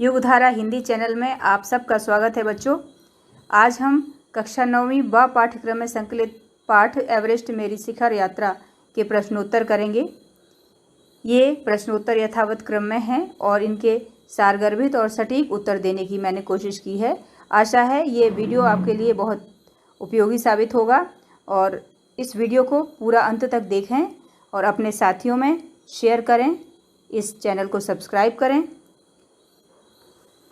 युगधारा Hindi channel में आप सबका स्वागत है बच्चों। आज हम कक्षा 9वीं ब पाठ्यक्रम में संकलित पाठ एवरेस्ट मेरी शिखर यात्रा के प्रश्नोत्तर करेंगे। ये प्रश्नोत्तर यथावत क्रम में हैं और इनके सारगर्भित और सटीक उत्तर देने की मैंने कोशिश की है। आशा है ये वीडियो आपके लिए बहुत उपयोगी साबित होगा और इस वीडियो को पूरा अंत तक देखें और अपने साथियों में शेयर करें। इस चैनल को सब्सक्राइब करें।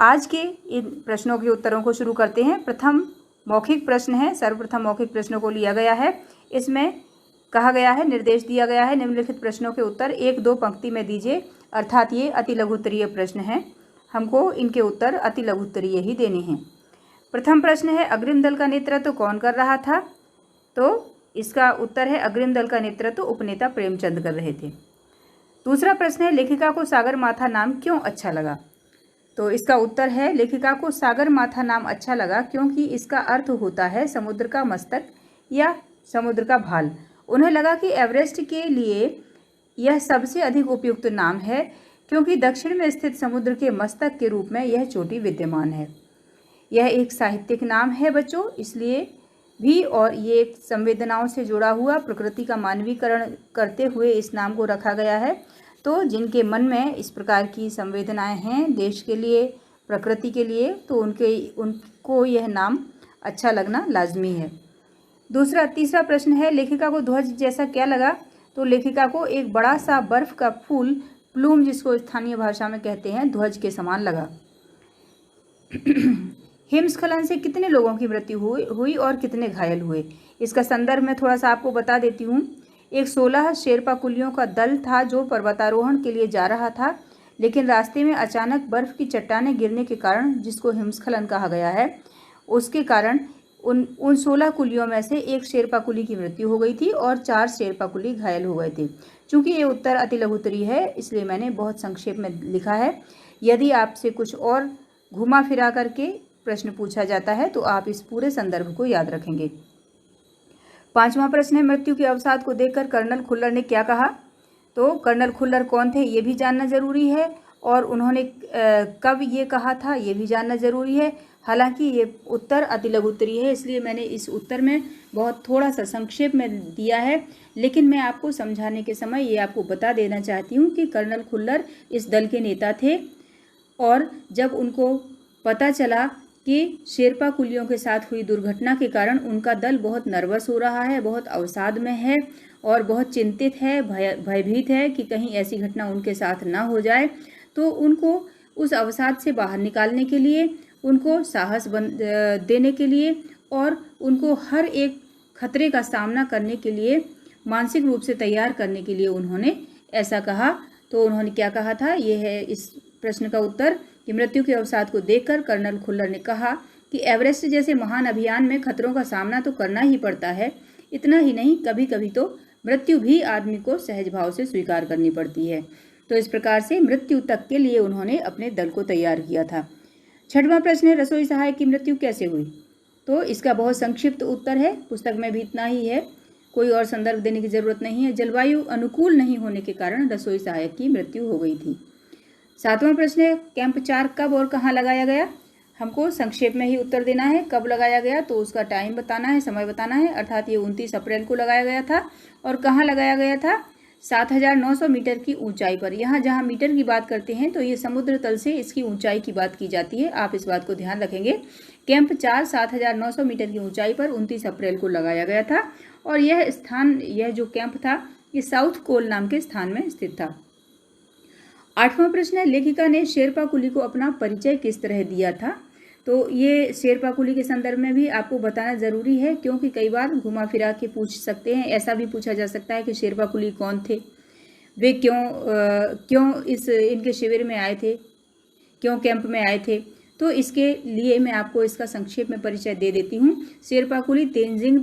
आज के इन प्रश्नों के उत्तरों को शुरू करते हैं। प्रथम मौखिक प्रश्न है। सर्वप्रथम मौखिक प्रश्नों को लिया गया है। इसमें कहा गया है, निर्देश दिया गया है, निम्नलिखित प्रश्नों के उत्तर 1-2 पंक्ति में दीजिए। अर्थात ये अति लघुत्तरीय प्रश्न हैं। हमको इनके उत्तर अति लघुत्तरीय ही देने हैं। प्रथम प्रश्न है, अग्रिम दल का नेतृत्व कौन कर रहा था? तो इसका उत्तर है, अग्रिम दल का नेतृत्व उपनेता प्रेमचंद कर रहे थे। दूसरा प्रश्न है, लेखिका को सागरमाथा नाम क्यों अच्छा लगा? तो इसका उत्तर है, लेखिका को सागरमाथा नाम अच्छा लगा क्योंकि इसका अर्थ होता है समुद्र का मस्तक या समुद्र का भाल। उन्हें लगा कि एवरेस्ट के लिए यह सबसे अधिक उपयुक्त नाम है क्योंकि दक्षिण में स्थित समुद्र के मस्तक के रूप में यह चोटी विद्यमान है। यह एक साहित्यिक नाम है बच्चों, इसलिए भी, और ये एक संवेदनाओं से जुड़ा हुआ प्रकृति का मानवीकरण करते हुए इस नाम को रखा गया है। तो जिनके मन में इस प्रकार की संवेदनाएं हैं देश के लिए, प्रकृति के लिए, तो उनको यह नाम अच्छा लगना लाजमी है। तीसरा प्रश्न है, लेखिका को ध्वज जैसा क्या लगा? तो लेखिका को एक बड़ा सा बर्फ का फूल, प्लूम जिसको स्थानीय भाषा में कहते हैं, ध्वज के समान लगा। हिमस्खलन से कितने लोगों की मृत्यु हुई और कितने घायल हुए? इसका संदर्भ में थोड़ा सा आपको बता देती हूँ। एक 16 शेरपा कुलियों का दल था जो पर्वतारोहण के लिए जा रहा था, लेकिन रास्ते में अचानक बर्फ की चट्टानें गिरने के कारण, जिसको हिमस्खलन कहा गया है, उसके कारण उन 16 कुलियों में से एक शेरपा कुली की मृत्यु हो गई थी और 4 शेरपा कुली घायल हो गए थे। चूंकि ये उत्तर अति लघुत्तरीय है इसलिए मैंने बहुत संक्षेप में लिखा है। यदि आपसे कुछ और घुमा फिरा करके प्रश्न पूछा जाता है तो आप इस पूरे संदर्भ को याद रखेंगे। 5वां प्रश्न है, मृत्यु के अवसाद को देखकर कर्नल खुल्लर ने क्या कहा? तो कर्नल खुल्लर कौन थे ये भी जानना जरूरी है और उन्होंने कब ये कहा था ये भी जानना जरूरी है। हालांकि ये उत्तर अति लघुत्तरीय है इसलिए मैंने इस उत्तर में बहुत थोड़ा सा संक्षेप में दिया है, लेकिन मैं आपको समझाने के समय ये आपको बता देना चाहती हूँ कि कर्नल खुल्लर इस दल के नेता थे और जब उनको पता चला कि शेरपा कुलियों के साथ हुई दुर्घटना के कारण उनका दल बहुत नर्वस हो रहा है, बहुत अवसाद में है और बहुत चिंतित है, भयभीत है कि कहीं ऐसी घटना उनके साथ ना हो जाए, तो उनको उस अवसाद से बाहर निकालने के लिए, उनको साहस देने के लिए और उनको हर एक खतरे का सामना करने के लिए मानसिक रूप से तैयार करने के लिए उन्होंने ऐसा कहा। तो उन्होंने क्या कहा था, ये है इस प्रश्न का उत्तर कि मृत्यु के अवसाद को देखकर कर्नल खुल्लर ने कहा कि एवरेस्ट जैसे महान अभियान में खतरों का सामना तो करना ही पड़ता है। इतना ही नहीं, कभी कभी तो मृत्यु भी आदमी को सहज भाव से स्वीकार करनी पड़ती है। तो इस प्रकार से मृत्यु तक के लिए उन्होंने अपने दल को तैयार किया था। 6वां प्रश्न है, रसोई सहायक की मृत्यु कैसे हुई? तो इसका बहुत संक्षिप्त उत्तर है, पुस्तक में भी इतना ही है, कोई और संदर्भ देने की जरूरत नहीं है। जलवायु अनुकूल नहीं होने के कारण रसोई सहायक की मृत्यु हो गई थी। 7वां प्रश्न है, कैंप 4 कब और कहाँ लगाया गया? हमको संक्षेप में ही उत्तर देना है। कब लगाया गया तो उसका टाइम बताना है, समय बताना है। अर्थात ये 29 अप्रैल को लगाया गया था। और कहाँ लगाया गया था? 7900 मीटर की ऊंचाई पर। यहाँ जहाँ मीटर की बात करते हैं तो ये समुद्र तल से इसकी ऊंचाई की बात की जाती है, आप इस बात को ध्यान रखेंगे। कैंप 4 7900 मीटर की ऊंचाई पर 29 अप्रैल को लगाया गया था और यह स्थान, यह जो कैंप था, ये साउथ कोल नाम के स्थान में स्थित था। 8वां प्रश्न है, लेखिका ने शेरपा कुली को अपना परिचय किस तरह दिया था? तो ये शेरपा कुली के संदर्भ में भी आपको बताना जरूरी है क्योंकि कई बार घुमा फिरा के पूछ सकते हैं। ऐसा भी पूछा जा सकता है कि शेरपा कुली कौन थे, वे क्यों इनके शिविर में आए थे, क्यों कैंप में आए थे। तो इसके लिए मैं आपको इसका संक्षेप में परिचय दे देती हूँ। शेरपा कुली तेंजिंग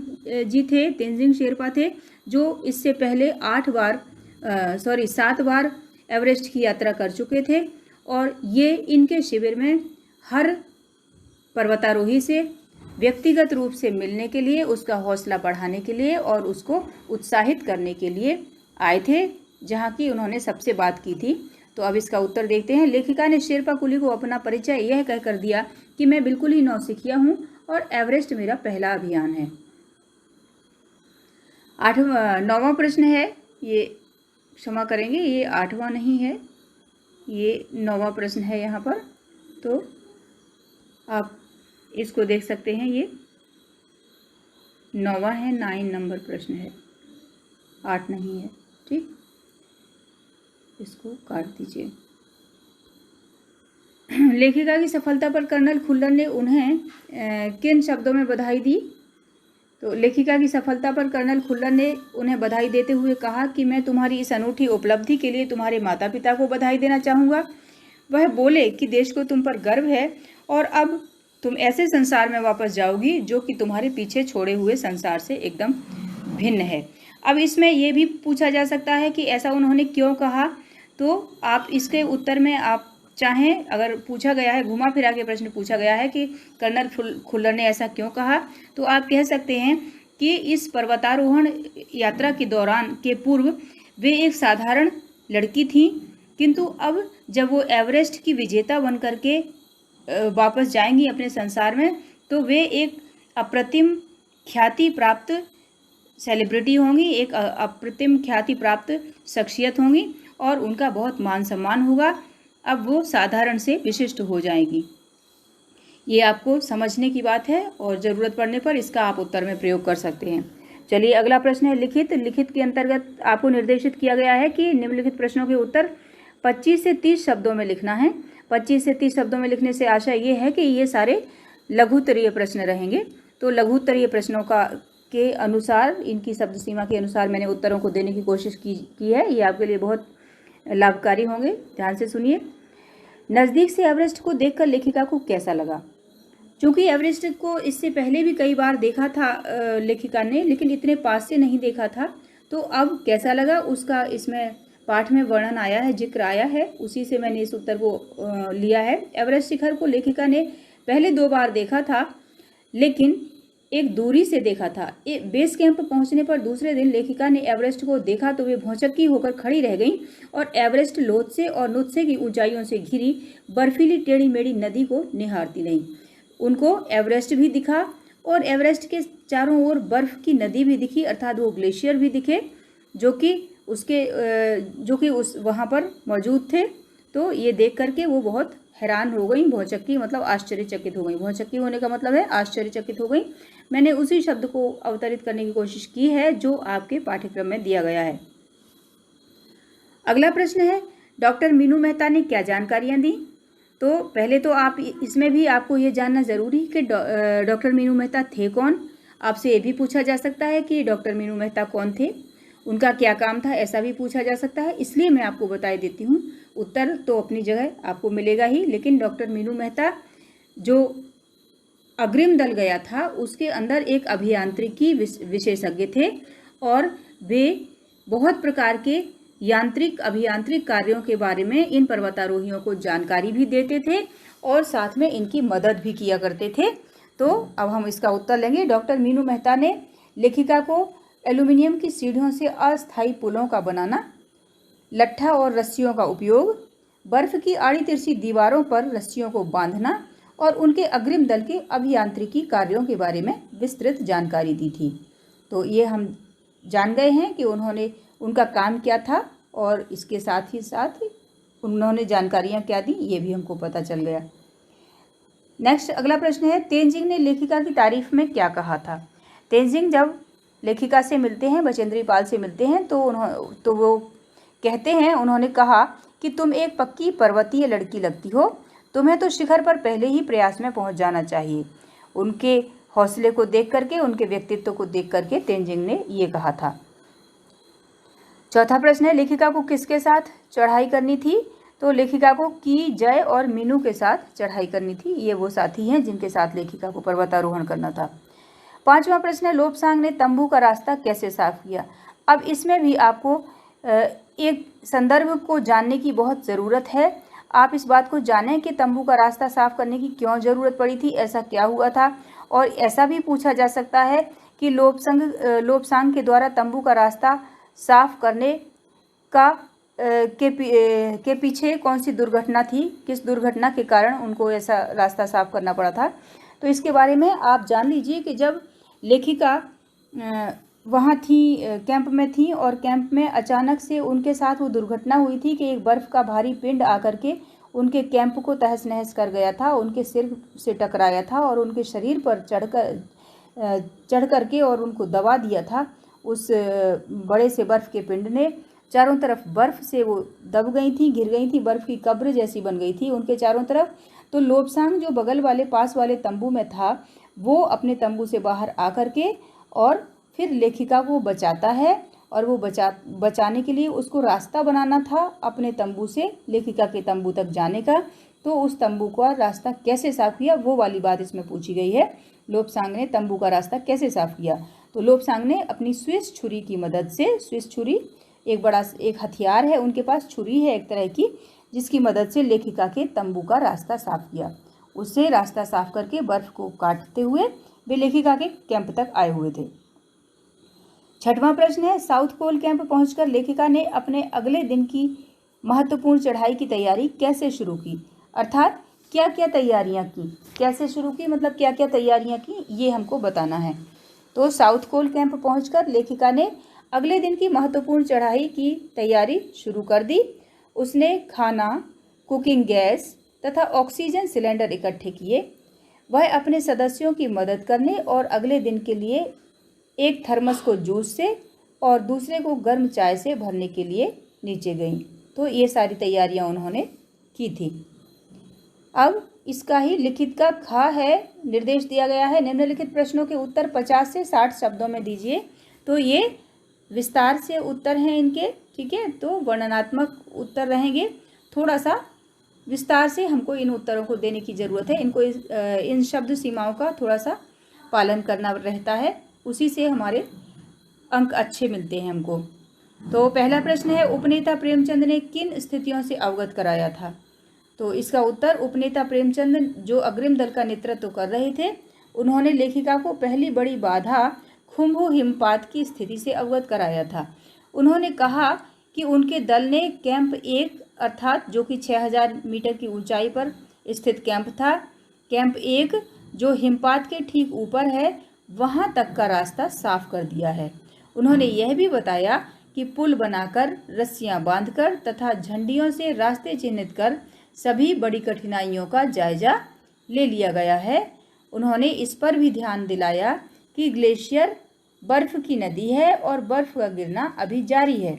जी थे, तेंजिंग शेरपा थे जो इससे पहले 7 बार एवरेस्ट की यात्रा कर चुके थे और ये इनके शिविर में हर पर्वतारोही से व्यक्तिगत रूप से मिलने के लिए, उसका हौसला बढ़ाने के लिए और उसको उत्साहित करने के लिए आए थे, जहाँ की उन्होंने सबसे बात की थी। तो अब इसका उत्तर देखते हैं। लेखिका ने शेरपा कुली को अपना परिचय यह कहकर दिया कि मैं बिल्कुल ही नौसिखिया हूँ और एवरेस्ट मेरा पहला अभियान है। 9वां प्रश्न है, ये क्षमा करेंगे, ये 8वां नहीं है, ये 9वां प्रश्न है यहाँ पर, तो आप इसको देख सकते हैं। ये 9वां है, 9 नंबर प्रश्न है, 8 नहीं है। ठीक, इसको काट दीजिए। लेखिका की सफलता पर कर्नल खुल्लर ने उन्हें किन शब्दों में बधाई दी? तो लेखिका की सफलता पर कर्नल खुल्लर ने उन्हें बधाई देते हुए कहा कि मैं तुम्हारी इस अनूठी उपलब्धि के लिए तुम्हारे माता पिता को बधाई देना चाहूँगा। वह बोले कि देश को तुम पर गर्व है और अब तुम ऐसे संसार में वापस जाओगी जो कि तुम्हारे पीछे छोड़े हुए संसार से एकदम भिन्न है। अब इसमें यह भी पूछा जा सकता है कि ऐसा उन्होंने क्यों कहा, तो आप इसके उत्तर में आप चाहें, अगर पूछा गया है, घुमा फिरा के प्रश्न पूछा गया है कि कर्नल खुल्लर ने ऐसा क्यों कहा, तो आप कह सकते हैं कि इस पर्वतारोहण यात्रा के दौरान के पूर्व वे एक साधारण लड़की थीं, किंतु अब जब वो एवरेस्ट की विजेता बन करके वापस जाएंगी अपने संसार में, तो वे एक अप्रतिम ख्याति प्राप्त सेलिब्रिटी होंगी, एक अप्रतिम ख्याति प्राप्त शख्सियत होंगी और उनका बहुत मान सम्मान होगा। अब वो साधारण से विशिष्ट हो जाएगी। ये आपको समझने की बात है और ज़रूरत पड़ने पर इसका आप उत्तर में प्रयोग कर सकते हैं। चलिए अगला प्रश्न है लिखित। लिखित के अंतर्गत आपको निर्देशित किया गया है कि निम्नलिखित प्रश्नों के उत्तर 25 से 30 शब्दों में लिखना है। 25 से 30 शब्दों में लिखने से आशा ये है कि ये सारे लघुत्तरीय प्रश्न रहेंगे। तो लघुत्तरीय प्रश्नों के अनुसार, इनकी शब्द सीमा के अनुसार मैंने उत्तरों को देने की कोशिश की है। ये आपके लिए बहुत लाभकारी होंगे। ध्यान से सुनिए। नज़दीक से एवरेस्ट को देखकर लेखिका को कैसा लगा? चूँकि एवरेस्ट को इससे पहले भी कई बार देखा था लेखिका ने, लेकिन इतने पास से नहीं देखा था, तो अब कैसा लगा उसका इसमें पाठ में वर्णन आया है, जिक्र आया है, उसी से मैंने इस उत्तर को लिया है। एवरेस्ट शिखर को लेखिका ने पहले 2 बार देखा था, लेकिन एक दूरी से देखा था। बेस कैंप पहुंचने पर दूसरे दिन लेखिका ने एवरेस्ट को देखा तो वे भौचक्की होकर खड़ी रह गईं और एवरेस्ट लोत्से और नुत्से की ऊंचाइयों से घिरी बर्फीली टेढ़ी मेढ़ी नदी को निहारती रहीं। उनको एवरेस्ट भी दिखा और एवरेस्ट के चारों ओर बर्फ की नदी भी दिखी, अर्थात वो ग्लेशियर भी दिखे जो कि उस वहाँ पर मौजूद थे। तो ये देख करके वो बहुत हैरान हो गई। भौचक्की मतलब आश्चर्यचकित हो गई। भौचक्की होने का मतलब है आश्चर्यचकित हो गई। मैंने उसी शब्द को अवतरित करने की कोशिश की है जो आपके पाठ्यक्रम में दिया गया है। अगला प्रश्न है, डॉक्टर मीनू मेहता ने क्या जानकारियां दी? तो पहले तो आप इसमें भी आपको ये जानना ज़रूरी है कि डॉक्टर मीनू मेहता थे कौन। आपसे ये भी पूछा जा सकता है कि डॉक्टर मीनू मेहता कौन थे, उनका क्या काम था, ऐसा भी पूछा जा सकता है। इसलिए मैं आपको बता देती हूँ। उत्तर तो अपनी जगह आपको मिलेगा ही, लेकिन डॉक्टर मीनू मेहता जो अग्रिम दल गया था उसके अंदर एक अभियांत्रिकी विशेषज्ञ थे और वे बहुत प्रकार के अभियांत्रिक कार्यों के बारे में इन पर्वतारोहियों को जानकारी भी देते थे और साथ में इनकी मदद भी किया करते थे। तो अब हम इसका उत्तर लेंगे। डॉक्टर मीनू मेहता ने लेखिका को एल्यूमिनियम की सीढ़ियों से अस्थायी पुलों का बनाना, लट्ठा और रस्सियों का उपयोग, बर्फ की आड़ी तिरछी दीवारों पर रस्सियों को बांधना और उनके अग्रिम दल के अभियांत्रिकी कार्यों के बारे में विस्तृत जानकारी दी थी। तो ये हम जान गए हैं कि उनका काम क्या था और इसके साथ ही साथ उन्होंने जानकारियाँ क्या दी, ये भी हमको पता चल गया। नेक्स्ट अगला प्रश्न है, तेनजिंग ने लेखिका की तारीफ में क्या कहा था? तेनजिंग जब लेखिका से मिलते हैं, बचेंद्री पाल से मिलते हैं, तो वो कहते हैं, उन्होंने कहा कि तुम एक पक्की पर्वतीय लड़की लगती हो, तुम्हें तो शिखर पर पहले ही प्रयास में पहुंच जाना चाहिए। उनके हौसले को देख करके, उनके व्यक्तित्व को देख करके तेनजिंग ने ये कहा था। चौथा प्रश्न है, लेखिका को किसके साथ चढ़ाई करनी थी? तो लेखिका को की, जय और मीनू के साथ चढ़ाई करनी थी। ये वो साथी हैं जिनके साथ लेखिका को पर्वतारोहण करना था। पांचवा प्रश्न है, लोब्सांग ने तंबू का रास्ता कैसे साफ किया? अब इसमें भी आपको एक संदर्भ को जानने की बहुत ज़रूरत है। आप इस बात को जानें कि तंबू का रास्ता साफ करने की क्यों ज़रूरत पड़ी थी, ऐसा क्या हुआ था। और ऐसा भी पूछा जा सकता है कि लोब्सांग के द्वारा तंबू का रास्ता साफ करने का के पीछे कौन सी दुर्घटना थी, किस दुर्घटना के कारण उनको ऐसा रास्ता साफ करना पड़ा था। तो इसके बारे में आप जान लीजिए कि जब लेखिका वहाँ थी, कैंप में थी, और कैंप में अचानक से उनके साथ वो दुर्घटना हुई थी कि एक बर्फ़ का भारी पिंड आकर के उनके कैंप को तहस नहस कर गया था, उनके सिर से टकराया था और उनके शरीर पर चढ़ कर के और उनको दबा दिया था। उस बड़े से बर्फ़ के पिंड ने चारों तरफ बर्फ़ से वो दब गई थी, घिर गई थी, बर्फ़ की कब्र जैसी बन गई थी उनके चारों तरफ। तो लोब्सांग जो बगल वाले पास वाले तंबू में था, वो अपने तंबू से बाहर आकर के और फिर लेखिका को बचाता है, और वो बचाने के लिए उसको रास्ता बनाना था अपने तंबू से लेखिका के तंबू तक जाने का। तो उस तंबू का रास्ता कैसे साफ किया, वो वाली बात इसमें पूछी गई है। लोब्सांग ने तंबू का रास्ता कैसे साफ किया? तो लोब्सांग ने अपनी स्विस छुरी की मदद से, स्विस छुरी एक हथियार है उनके पास, छुरी है एक तरह की, जिसकी मदद से लेखिका के तंबू का रास्ता साफ किया। उससे रास्ता साफ करके बर्फ को काटते हुए वे लेखिका के कैंप तक आए हुए थे। छठवां प्रश्न है, साउथ पोल कैंप पहुंचकर लेखिका ने अपने अगले दिन की महत्वपूर्ण चढ़ाई की तैयारी कैसे शुरू की? अर्थात क्या क्या तैयारियां की, कैसे शुरू की मतलब क्या क्या तैयारियां की, ये हमको बताना है। तो साउथ पोल कैंप पहुंचकर लेखिका ने अगले दिन की महत्वपूर्ण चढ़ाई की तैयारी शुरू कर दी। उसने खाना, कुकिंग गैस तथा ऑक्सीजन सिलेंडर इकट्ठे किए। वह अपने सदस्यों की मदद करने और अगले दिन के लिए एक थर्मस को जूस से और दूसरे को गर्म चाय से भरने के लिए नीचे गईं। तो ये सारी तैयारियां उन्होंने की थी। अब इसका ही लिखित का खा है, निर्देश दिया गया है, निम्नलिखित प्रश्नों के उत्तर 50 से 60 शब्दों में दीजिए। तो ये विस्तार से उत्तर हैं इनके, ठीक है, तो वर्णनात्मक उत्तर रहेंगे। थोड़ा सा विस्तार से हमको इन उत्तरों को देने की ज़रूरत है, इनको इन शब्द सीमाओं का थोड़ा सा पालन करना रहता है, उसी से हमारे अंक अच्छे मिलते हैं हमको। तो पहला प्रश्न है, उपनेता प्रेमचंद ने किन स्थितियों से अवगत कराया था? तो इसका उत्तर, उपनेता प्रेमचंद जो अग्रिम दल का नेतृत्व कर रहे थे, उन्होंने लेखिका को पहली बड़ी बाधा खुम्भु हिमपात की स्थिति से अवगत कराया था। उन्होंने कहा कि उनके दल ने कैंप 1 अर्थात जो कि 6000 मीटर की ऊंचाई पर स्थित कैंप था, कैंप 1 जो हिमपात के ठीक ऊपर है, वहां तक का रास्ता साफ कर दिया है। उन्होंने यह भी बताया कि पुल बनाकर, रस्सियां बांधकर तथा झंडियों से रास्ते चिन्हित कर सभी बड़ी कठिनाइयों का जायजा ले लिया गया है। उन्होंने इस पर भी ध्यान दिलाया कि ग्लेशियर बर्फ की नदी है और बर्फ का गिरना अभी जारी है।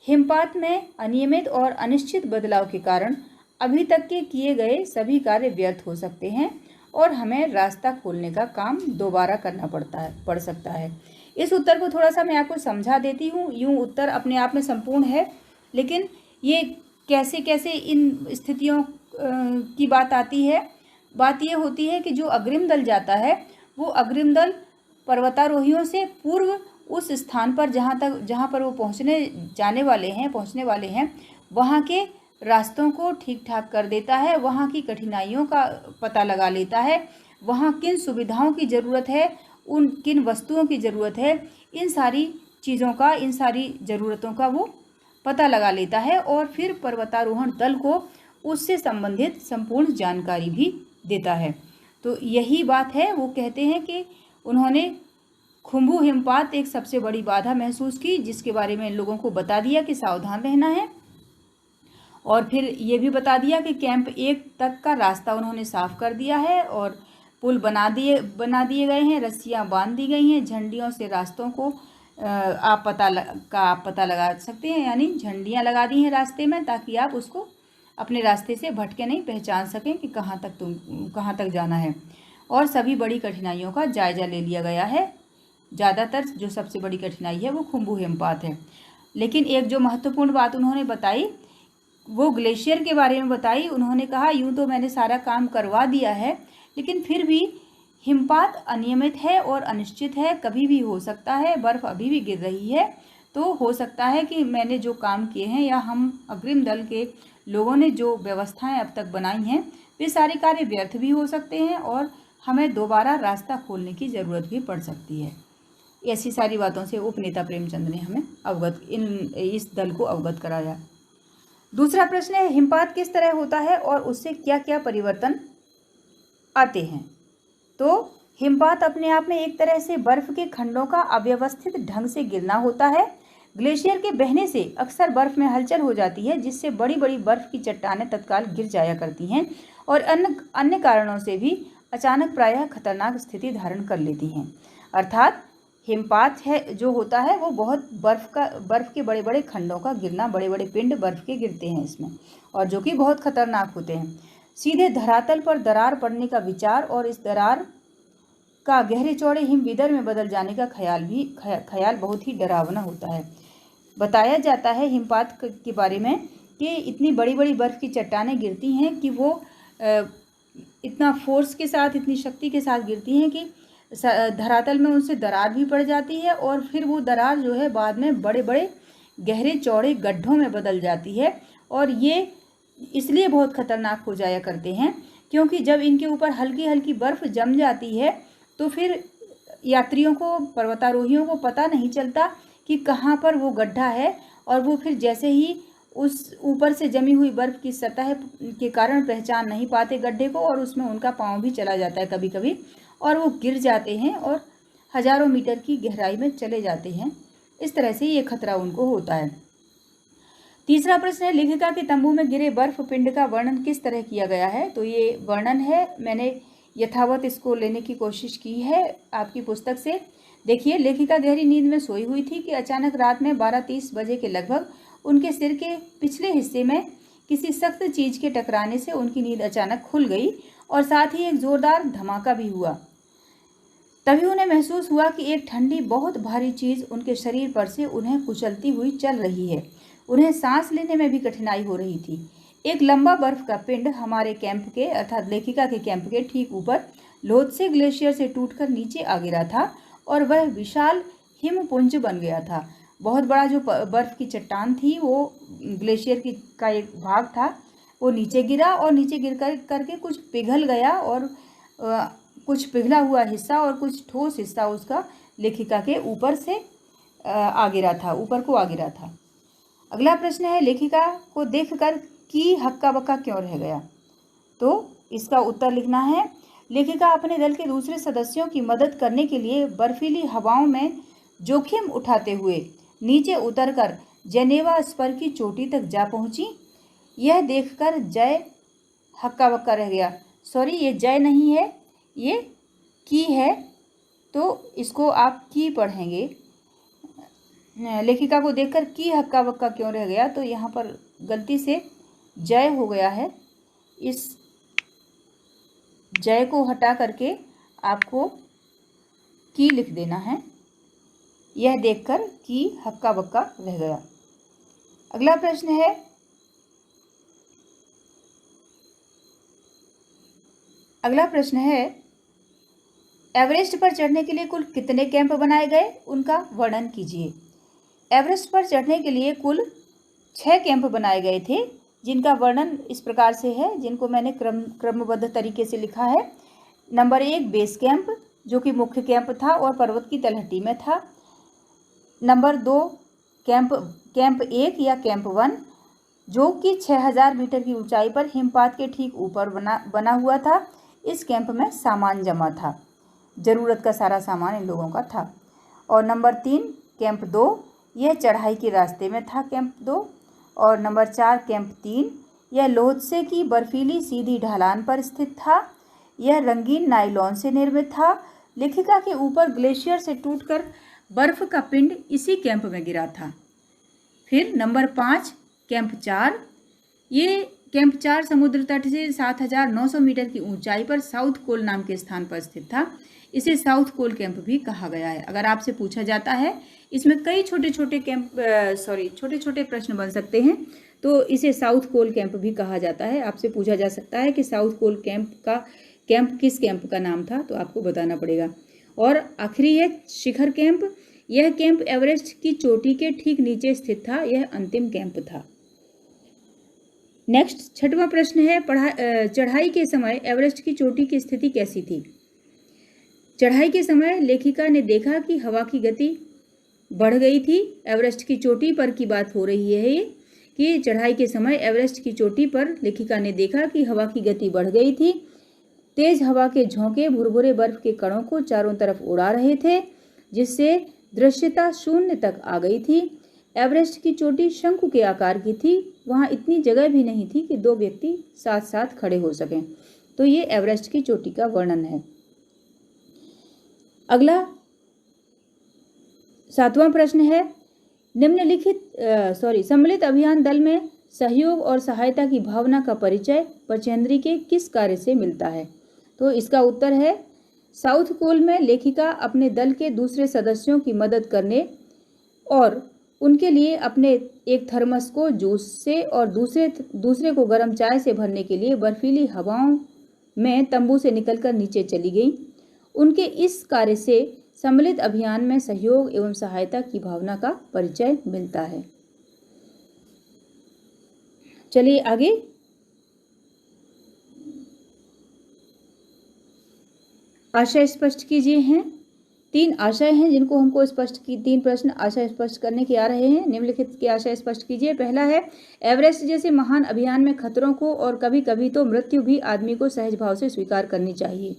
हिमपात में अनियमित और अनिश्चित बदलाव के कारण अभी तक के किए गए सभी कार्य व्यर्थ हो सकते हैं और हमें रास्ता खोलने का काम दोबारा करना पड़ सकता है। इस उत्तर को थोड़ा सा मैं आपको समझा देती हूँ। यूँ उत्तर अपने आप में संपूर्ण है, लेकिन ये कैसे कैसे इन स्थितियों की बात आती है। बात ये होती है कि जो अग्रिम दल जाता है, वो अग्रिम दल पर्वतारोहियों से पूर्व उस स्थान पर जहाँ पर वो पहुँचने वाले हैं वहाँ के रास्तों को ठीक ठाक कर देता है, वहाँ की कठिनाइयों का पता लगा लेता है, वहाँ किन सुविधाओं की ज़रूरत है, उन किन वस्तुओं की ज़रूरत है, इन सारी चीज़ों का, इन सारी ज़रूरतों का वो पता लगा लेता है और फिर पर्वतारोहण दल को उससे संबंधित संपूर्ण जानकारी भी देता है। तो यही बात है, वो कहते हैं कि उन्होंने खुम्भु हिमपात एक सबसे बड़ी बाधा महसूस की, जिसके बारे में लोगों को बता दिया कि सावधान रहना है, और फिर ये भी बता दिया कि कैंप 1 तक का रास्ता उन्होंने साफ कर दिया है और पुल बना दिए गए हैं, रस्सियां बांध दी गई हैं, झंडियों से रास्तों को आप पता लगा सकते हैं, यानी झंडियां लगा दी हैं रास्ते में ताकि आप उसको अपने रास्ते से भटके नहीं, पहचान सकें कि कहाँ तक जाना है। और सभी बड़ी कठिनाइयों का जायजा ले लिया गया है। ज़्यादातर जो सबसे बड़ी कठिनाई है वो खुम्भु हिमपात है। लेकिन एक जो महत्वपूर्ण बात उन्होंने बताई वो ग्लेशियर के बारे में बताई। उन्होंने कहा, यूँ तो मैंने सारा काम करवा दिया है, लेकिन फिर भी हिमपात अनियमित है और अनिश्चित है, कभी भी हो सकता है, बर्फ़ अभी भी गिर रही है, तो हो सकता है कि मैंने जो काम किए हैं या हम अग्रिम दल के लोगों ने जो व्यवस्थाएं अब तक बनाई हैं, वे सारे कार्य व्यर्थ भी हो सकते हैं और हमें दोबारा रास्ता खोलने की ज़रूरत भी पड़ सकती है। ऐसी सारी बातों से उपनेता प्रेमचंद ने हमें इस दल को अवगत कराया। दूसरा प्रश्न है, हिमपात किस तरह होता है और उससे क्या क्या परिवर्तन आते हैं। तो हिमपात अपने आप में एक तरह से बर्फ के खंडों का अव्यवस्थित ढंग से गिरना होता है। ग्लेशियर के बहने से अक्सर बर्फ में हलचल हो जाती है, जिससे बड़ी बड़ी बर्फ की चट्टानें तत्काल गिर जाया करती हैं और अन्य कारणों से भी अचानक प्रायः खतरनाक स्थिति धारण कर लेती हैं। अर्थात हिमपात है जो होता है वो बहुत बर्फ के बड़े बड़े खंडों का गिरना, बड़े बड़े पिंड बर्फ के गिरते हैं इसमें, और जो कि बहुत खतरनाक होते हैं। सीधे धरातल पर दरार पड़ने का विचार और इस दरार का गहरे चौड़े हिमविदर में बदल जाने का ख्याल बहुत ही डरावना होता है। बताया जाता है हिमपात के बारे में कि इतनी बड़ी बड़ी बर्फ़ की चट्टानें गिरती हैं कि वो इतना फोर्स के साथ, इतनी शक्ति के साथ गिरती हैं कि धरातल में उनसे दरार भी पड़ जाती है और फिर वो दरार जो है बाद में बड़े बड़े गहरे चौड़े गड्ढों में बदल जाती है। और ये इसलिए बहुत खतरनाक हो जाया करते हैं क्योंकि जब इनके ऊपर हल्की हल्की बर्फ़ जम जाती है तो फिर यात्रियों को, पर्वतारोहियों को पता नहीं चलता कि कहाँ पर वो गड्ढा है, और वो फिर जैसे ही उस ऊपर से जमी हुई बर्फ़ की सतह के कारण पहचान नहीं पाते गड्ढे को, और उसमें उनका पाँव भी चला जाता है कभी कभी, और वो गिर जाते हैं और हज़ारों मीटर की गहराई में चले जाते हैं। इस तरह से ये खतरा उनको होता है। तीसरा प्रश्न है, लेखिका के तंबू में गिरे बर्फ पिंड का वर्णन किस तरह किया गया है। तो ये वर्णन है, मैंने यथावत इसको लेने की कोशिश की है आपकी पुस्तक से। देखिए, लेखिका गहरी नींद में सोई हुई थी कि अचानक रात में 12:30 बजे के लगभग उनके सिर के पिछले हिस्से में किसी सख्त चीज़ के टकराने से उनकी नींद अचानक खुल गई और साथ ही एक ज़ोरदार धमाका भी हुआ। तभी उन्हें महसूस हुआ कि एक ठंडी बहुत भारी चीज़ उनके शरीर पर से उन्हें कुचलती हुई चल रही है। उन्हें सांस लेने में भी कठिनाई हो रही थी। एक लंबा बर्फ का पिंड हमारे कैंप के, अर्थात लेखिका के कैंप के ठीक ऊपर लोत्से ग्लेशियर से टूटकर नीचे आ गिरा था और वह विशाल हिमपुंज बन गया था। बहुत बड़ा जो बर्फ की चट्टान थी वो ग्लेशियर का एक भाग था, वो नीचे गिरा और नीचे गिर करके कुछ पिघल गया और कुछ पिघला हुआ हिस्सा और कुछ ठोस हिस्सा उसका लेखिका के ऊपर से आ गिरा था, ऊपर को आ गिरा था। अगला प्रश्न है, लेखिका को देखकर की हक्का बक्का क्यों रह गया। तो इसका उत्तर लिखना है, लेखिका अपने दल के दूसरे सदस्यों की मदद करने के लिए बर्फीली हवाओं में जोखिम उठाते हुए नीचे उतरकर जेनेवा स्पर की चोटी तक जा पहुंची। यह देखकर जय हक्का बक्का रह गया। सॉरी, ये जय नहीं है, ये की है, तो इसको आप की पढ़ेंगे। लेखिका को देखकर की हक्का बक्का क्यों रह गया, तो यहाँ पर गलती से जय हो गया है। इस जय को हटा करके आपको की लिख देना है। यह देखकर कि हक्का बक्का रह गया। अगला प्रश्न है, एवरेस्ट पर चढ़ने के लिए कुल कितने कैंप बनाए गए, उनका वर्णन कीजिए। एवरेस्ट पर चढ़ने के लिए कुल 6 कैंप बनाए गए थे, जिनका वर्णन इस प्रकार से है, जिनको मैंने क्रमबद्ध तरीके से लिखा है। नंबर 1 बेस कैंप, जो कि मुख्य कैंप था और पर्वत की तलहटी में था। नंबर 2 कैंप 1 या कैंप 1, जो कि 6000 मीटर की ऊंचाई पर हिमपात के ठीक ऊपर बना हुआ था। इस कैंप में सामान जमा था, ज़रूरत का सारा सामान इन लोगों का था। और नंबर 3 कैंप 2, यह चढ़ाई के रास्ते में था कैंप 2। और नंबर 4 कैंप 3, यह लोत्से की बर्फीली सीधी ढलान पर स्थित था। यह रंगीन नायलॉन से निर्मित था। लेखिका के ऊपर ग्लेशियर से टूटकर बर्फ का पिंड इसी कैंप में गिरा था। फिर नंबर 5 कैंप 4, ये कैंप 4 समुद्र तट से 7900 मीटर की ऊंचाई पर साउथ कोल नाम के स्थान पर स्थित था। इसे साउथ कोल कैंप भी कहा गया है। अगर आपसे पूछा जाता है, इसमें कई छोटे छोटे प्रश्न बन सकते हैं, तो इसे साउथ कोल कैंप भी कहा जाता है। आपसे पूछा जा सकता है कि साउथ कोल कैंप किस कैंप का नाम था, तो आपको बताना पड़ेगा। और आखिरी है शिखर कैंप। यह कैंप एवरेस्ट की चोटी के ठीक नीचे स्थित था। यह अंतिम कैंप था। नेक्स्ट 6वां प्रश्न है, चढ़ाई के समय एवरेस्ट की चोटी की स्थिति कैसी थी। चढ़ाई के समय लेखिका ने देखा कि हवा की गति बढ़ गई थी। एवरेस्ट की चोटी पर की बात हो रही है ये, कि चढ़ाई के समय एवरेस्ट की चोटी पर लेखिका ने देखा कि हवा की गति बढ़ गई थी। तेज हवा के झोंके भुरभुरे बर्फ के कणों को चारों तरफ उड़ा रहे थे, जिससे दृश्यता शून्य तक आ गई थी। एवरेस्ट की चोटी शंकु के आकार की थी। वहां इतनी जगह भी नहीं थी कि दो व्यक्ति साथ साथ खड़े हो सकें। तो ये एवरेस्ट की चोटी का वर्णन है। अगला 7वां प्रश्न है, सम्मिलित अभियान दल में सहयोग और सहायता की भावना का परिचय बचेंद्री के किस कार्य से मिलता है? तो इसका उत्तर है, साउथ पोल में लेखिका अपने दल के दूसरे सदस्यों की मदद करने और उनके लिए अपने एक थर्मस को जूस से और दूसरे को गर्म चाय से भरने के लिए बर्फीली हवाओं में तंबू से निकलकर नीचे चली गई। उनके इस कार्य से सम्मिलित अभियान में सहयोग एवं सहायता की भावना का परिचय मिलता है। चलिए आगे। आशय स्पष्ट कीजिए हैं। 3 आशय हैं जिनको हमको 3 प्रश्न आशय स्पष्ट करने के आ रहे हैं। निम्नलिखित के आशय स्पष्ट कीजिए। पहला है, एवरेस्ट जैसे महान अभियान में खतरों को और कभी कभी तो मृत्यु भी आदमी को सहज भाव से स्वीकार करनी चाहिए।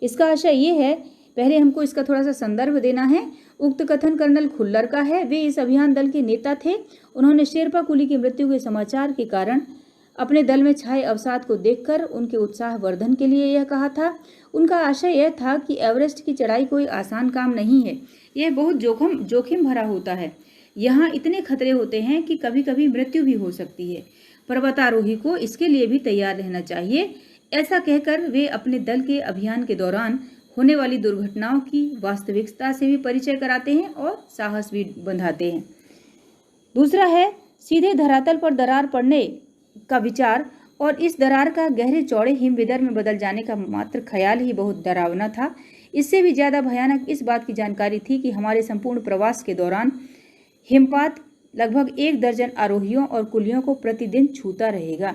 इसका आशय ये है, पहले हमको इसका थोड़ा सा संदर्भ देना है। उक्त कथन कर्नल खुल्लर का है। वे इस अभियान दल के नेता थे। उन्होंने शेरपा कुली की मृत्यु के समाचार के कारण अपने दल में छाए अवसाद को देखकर उनके उत्साह वर्धन के लिए यह कहा था। उनका आशय यह था कि एवरेस्ट की चढ़ाई कोई आसान काम नहीं है। यह बहुत जोखिम भरा होता है। यहाँ इतने खतरे होते हैं कि कभी कभी मृत्यु भी हो सकती है। पर्वतारोही को इसके लिए भी तैयार रहना चाहिए। ऐसा कहकर वे अपने दल के अभियान के दौरान होने वाली दुर्घटनाओं की वास्तविकता से भी परिचय कराते हैं और साहस भी बंधाते हैं। दूसरा है, सीधे धरातल पर दरार पड़ने का विचार और इस दरार का गहरे चौड़े हिमविदर में बदल जाने का मात्र ख्याल ही बहुत डरावना था। इससे भी ज़्यादा भयानक इस बात की जानकारी थी कि हमारे संपूर्ण प्रवास के दौरान हिमपात लगभग 1 दर्जन आरोहियों और कुलियों को प्रतिदिन छूता रहेगा।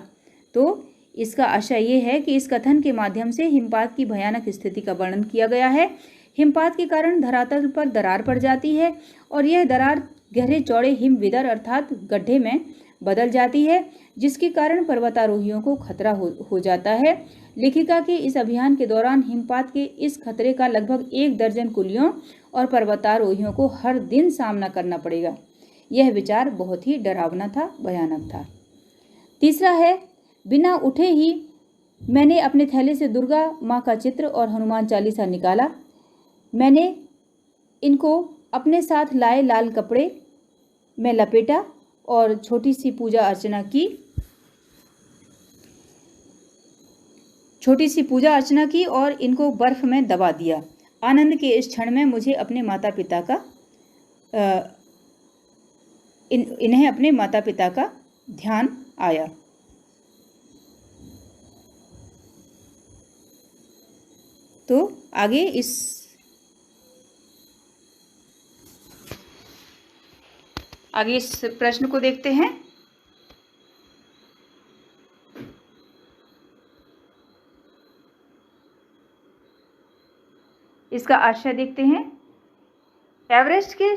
तो इसका आशय ये है कि इस कथन के माध्यम से हिमपात की भयानक स्थिति का वर्णन किया गया है। हिमपात के कारण धरातल पर दरार पड़ जाती है और यह दरार गहरे चौड़े हिमविदर अर्थात गड्ढे में बदल जाती है, जिसके कारण पर्वतारोहियों को खतरा हो जाता है। लेखिका के इस अभियान के दौरान हिमपात के इस खतरे का लगभग 1 दर्जन कुलियों और पर्वतारोहियों को हर दिन सामना करना पड़ेगा। यह विचार बहुत ही डरावना था, भयानक था। तीसरा है, बिना उठे ही मैंने अपने थैले से दुर्गा माँ का चित्र और हनुमान चालीसा निकाला। मैंने इनको अपने साथ लाए लाल कपड़े में लपेटा और छोटी सी पूजा अर्चना की और इनको बर्फ में दबा दिया। आनंद के इस क्षण में मुझे अपने माता पिता का इन्हें अपने माता पिता का ध्यान आया। तो आगे इस प्रश्न को देखते हैं। इसका आशय देखते हैं। एवरेस्ट के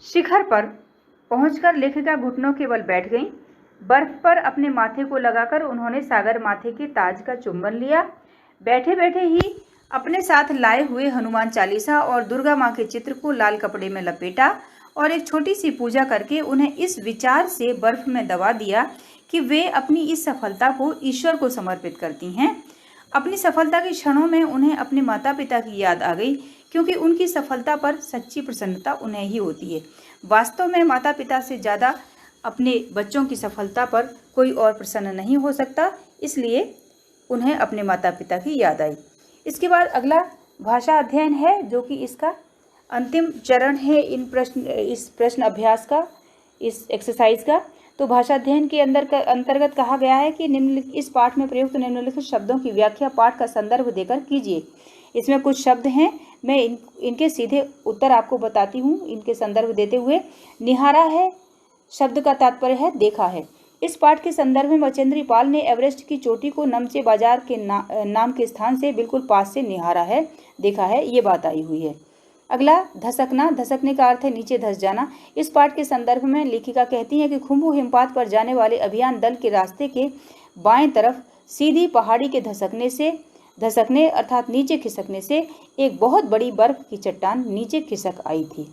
शिखर पर पहुंचकर लेखिका घुटनों के बल बैठ गईं। बर्फ पर अपने माथे को लगाकर उन्होंने सागर माथे के ताज का चुंबन लिया। बैठे बैठे ही अपने साथ लाए हुए हनुमान चालीसा और दुर्गा माँ के चित्र को लाल कपड़े में लपेटा और एक छोटी सी पूजा करके उन्हें इस विचार से बर्फ में दबा दिया कि वे अपनी इस सफलता को ईश्वर को समर्पित करती हैं। अपनी सफलता के क्षणों में उन्हें अपने माता पिता की याद आ गई, क्योंकि उनकी सफलता पर सच्ची प्रसन्नता उन्हें ही होती है। वास्तव में माता पिता से ज़्यादा अपने बच्चों की सफलता पर कोई और प्रसन्न नहीं हो सकता, इसलिए उन्हें अपने माता पिता की याद आई। इसके बाद अगला भाषा अध्ययन है, जो कि इसका अंतिम चरण है इस प्रश्न अभ्यास का, इस एक्सरसाइज का। तो भाषा अध्ययन के अंतर्गत कहा गया है कि इस पाठ में प्रयुक्त निम्नलिखित शब्दों की व्याख्या पाठ का संदर्भ देकर कीजिए। इसमें कुछ शब्द हैं, मैं इनके सीधे उत्तर आपको बताती हूँ इनके संदर्भ देते हुए। निहारा है शब्द का तात्पर्य है देखा है। इस पाठ के संदर्भ में बचेंद्री पाल ने एवरेस्ट की चोटी को नमचे बाजार के नाम के स्थान से बिल्कुल पास से निहारा है, देखा है, ये बात आई हुई है। अगला, धसकना। धसकने का अर्थ है नीचे धस जाना। इस पाठ के संदर्भ में लेखिका कहती है कि खुम्बू हिमपात पर जाने वाले अभियान दल के रास्ते के बाएं तरफ सीधी पहाड़ी के धसकने अर्थात नीचे खिसकने से एक बहुत बड़ी बर्फ की चट्टान नीचे खिसक आई थी।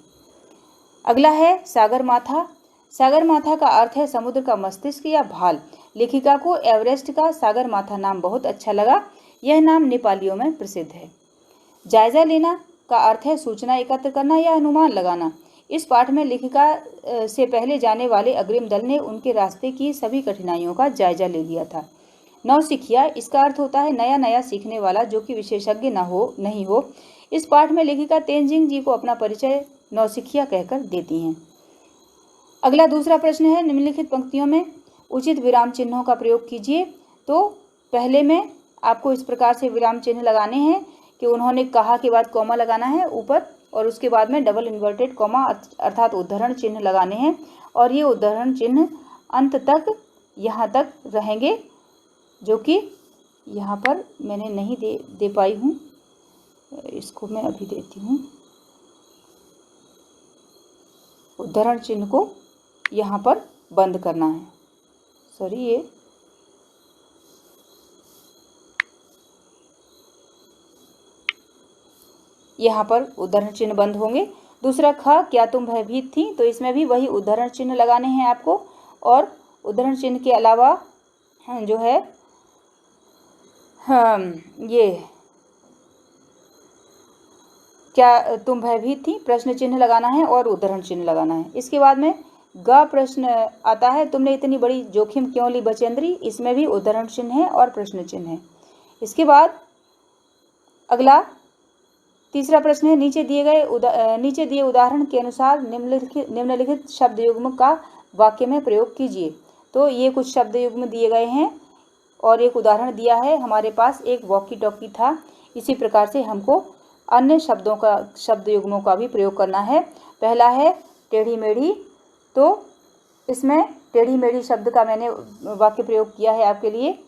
अगला है सागर माथा। सागर माथा का अर्थ है समुद्र का मस्तिष्क या भाल। लेखिका को एवरेस्ट का सागर माथा नाम बहुत अच्छा लगा। यह नाम नेपालियों में प्रसिद्ध है। जायजा लेना का अर्थ है सूचना एकत्र करना या अनुमान लगाना। इस पाठ में लेखिका से पहले जाने वाले अग्रिम दल ने उनके रास्ते की सभी कठिनाइयों का जायजा ले लिया था। नौसिखिया, इसका अर्थ होता है नया नया सीखने वाला जो कि विशेषज्ञ नहीं हो। इस पाठ में लेखिका तेनजिंग जी को अपना परिचय नौसिखिया कहकर देती हैं। अगला दूसरा प्रश्न है, निम्नलिखित पंक्तियों में उचित विराम चिन्हों का प्रयोग कीजिए। तो पहले में आपको इस प्रकार से विराम चिन्ह लगाने हैं कि उन्होंने कहा के बाद कॉमा लगाना है ऊपर और उसके बाद में डबल इन्वर्टेड कॉमा अर्थात उद्धरण चिन्ह लगाने हैं और ये उद्धरण चिन्ह अंत तक यहाँ तक रहेंगे, जो कि यहाँ पर मैंने नहीं दे पाई हूँ, इसको मैं अभी देती हूँ। उद्धरण चिन्ह को यहाँ पर बंद करना है। सॉरी, ये यहाँ पर उद्धरण चिन्ह बंद होंगे। दूसरा, ख, क्या तुम भयभीत थी, तो इसमें भी वही उद्धरण चिन्ह लगाने हैं आपको। और उद्धरण चिन्ह के अलावा जो है ये क्या तुम भयभीत थी, प्रश्न चिन्ह लगाना है और उद्धरण चिन्ह लगाना है। इसके बाद में ग प्रश्न आता है, तुमने इतनी बड़ी जोखिम क्यों ली बचेंद्री, इसमें भी उद्धरण चिन्ह है और प्रश्न चिन्ह है। इसके बाद अगला तीसरा प्रश्न है, नीचे दिए उदाहरण के अनुसार निम्नलिखित शब्द युग्म का वाक्य में प्रयोग कीजिए। तो ये कुछ शब्द युग्म दिए गए हैं और एक उदाहरण दिया है। हमारे पास एक वॉकी टॉकी था, इसी प्रकार से हमको अन्य शब्द युग्मों का भी प्रयोग करना है। पहला है टेढ़ी मेढ़ी, तो इसमें टेढ़ी मेढ़ी शब्द का मैंने वाक्य प्रयोग किया है आपके लिए।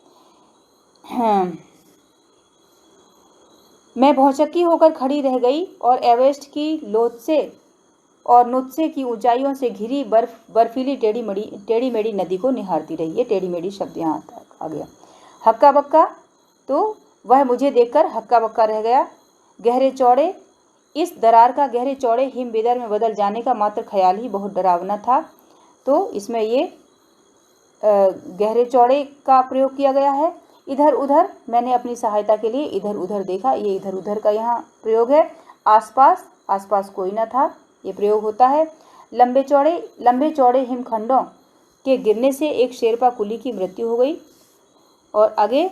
मैं भौचक्की होकर खड़ी रह गई और एवरेस्ट की लोथसे और नुत्से की ऊंचाइयों से घिरी बर्फीली टेढ़ी मेढ़ी नदी को निहारती रही। ये टेढ़ी मेढ़ी शब्द यहाँ आ गया। हक्का बक्का, तो वह मुझे देखकर हक्का बक्का रह गया। गहरे चौड़े, इस दरार का गहरे चौड़े हिमबेदर में बदल जाने का मात्र ख्याल ही बहुत डरावना था। तो इसमें ये गहरे चौड़े का प्रयोग किया गया है। इधर उधर, मैंने अपनी सहायता के लिए इधर उधर देखा, ये इधर उधर का यहाँ प्रयोग है। आसपास, आसपास कोई न था, ये प्रयोग होता है। लंबे चौड़े हिमखंडों के गिरने से एक शेरपा कुली की मृत्यु हो गई। और आगे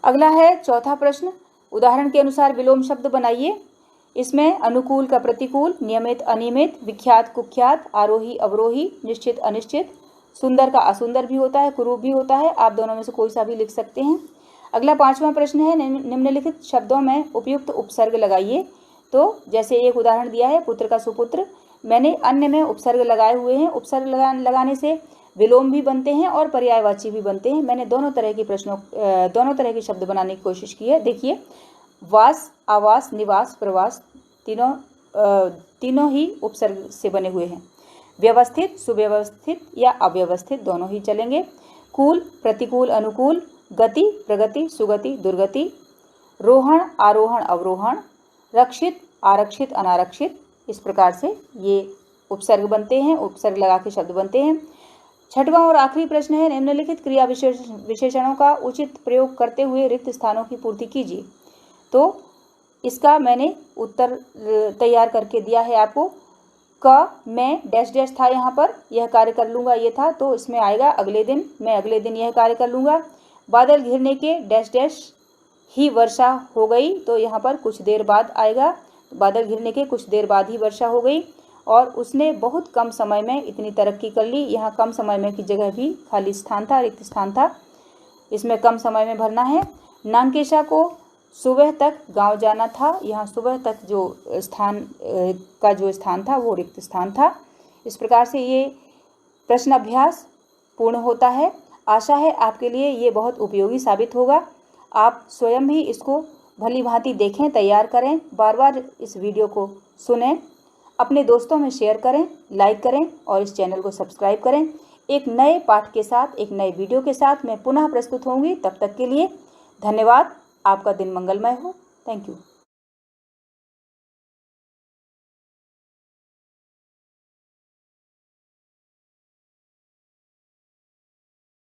अगला है चौथा प्रश्न, उदाहरण के अनुसार विलोम शब्द बनाइए। इसमें अनुकूल का प्रतिकूल, नियमित अनियमित, विख्यात कुख्यात, आरोही अवरोही, निश्चित अनिश्चित, सुंदर का असुंदर भी होता है, कुरूप भी होता है। आप दोनों में से कोई सा भी लिख सकते हैं। अगला पांचवा प्रश्न है, निम्नलिखित शब्दों में उपयुक्त उपसर्ग लगाइए। तो जैसे एक उदाहरण दिया है पुत्र का सुपुत्र, मैंने अन्य में उपसर्ग लगाए हुए हैं। उपसर्ग लगाने से विलोम भी बनते हैं और पर्यायवाची भी बनते हैं। मैंने दोनों तरह के शब्द बनाने की कोशिश की है। देखिए, वास, आवास, निवास, प्रवास, तीनों ही उपसर्ग से बने हुए हैं। व्यवस्थित, सुव्यवस्थित या अव्यवस्थित दोनों ही चलेंगे। कूल, प्रतिकूल, अनुकूल, गति, प्रगति, सुगति, दुर्गति, रोहण, आरोहण, अवरोहण, रक्षित, आरक्षित, अनारक्षित, इस प्रकार से ये उपसर्ग बनते हैं, उपसर्ग लगा के शब्द बनते हैं। छठवां और आखिरी प्रश्न है, निम्नलिखित क्रिया विशेषणों का उचित प्रयोग करते हुए रिक्त स्थानों की पूर्ति कीजिए। तो इसका मैंने उत्तर तैयार करके दिया है आपको। क, मैं डैश डैश था यहाँ पर, यह कार्य कर लूँगा, ये था, तो इसमें आएगा अगले दिन, मैं अगले दिन यह कार्य कर लूँगा। बादल घिरने के डैश डैश ही वर्षा हो गई, तो यहाँ पर कुछ देर बाद आएगा। बादल घिरने के कुछ देर बाद ही वर्षा हो गई और उसने बहुत कम समय में इतनी तरक्की कर ली। यहाँ कम समय में की जगह भी खाली स्थान था, रिक्त स्थान था, इसमें कम समय में भरना है। नांकेशा को सुबह तक गांव जाना था। यहाँ सुबह तक जो स्थान था वो रिक्त स्थान था। इस प्रकार से ये प्रश्न अभ्यास पूर्ण होता है। आशा है आपके लिए ये बहुत उपयोगी साबित होगा। आप स्वयं भी इसको भली भांति देखें, तैयार करें, बार बार इस वीडियो को सुनें, अपने दोस्तों में शेयर करें, लाइक करें और इस चैनल को सब्सक्राइब करें। एक नए पाठ के साथ, एक नए वीडियो के साथ मैं पुनः प्रस्तुत होंगी। तब तक के लिए धन्यवाद। आपका दिन मंगलमय हो। Thank you.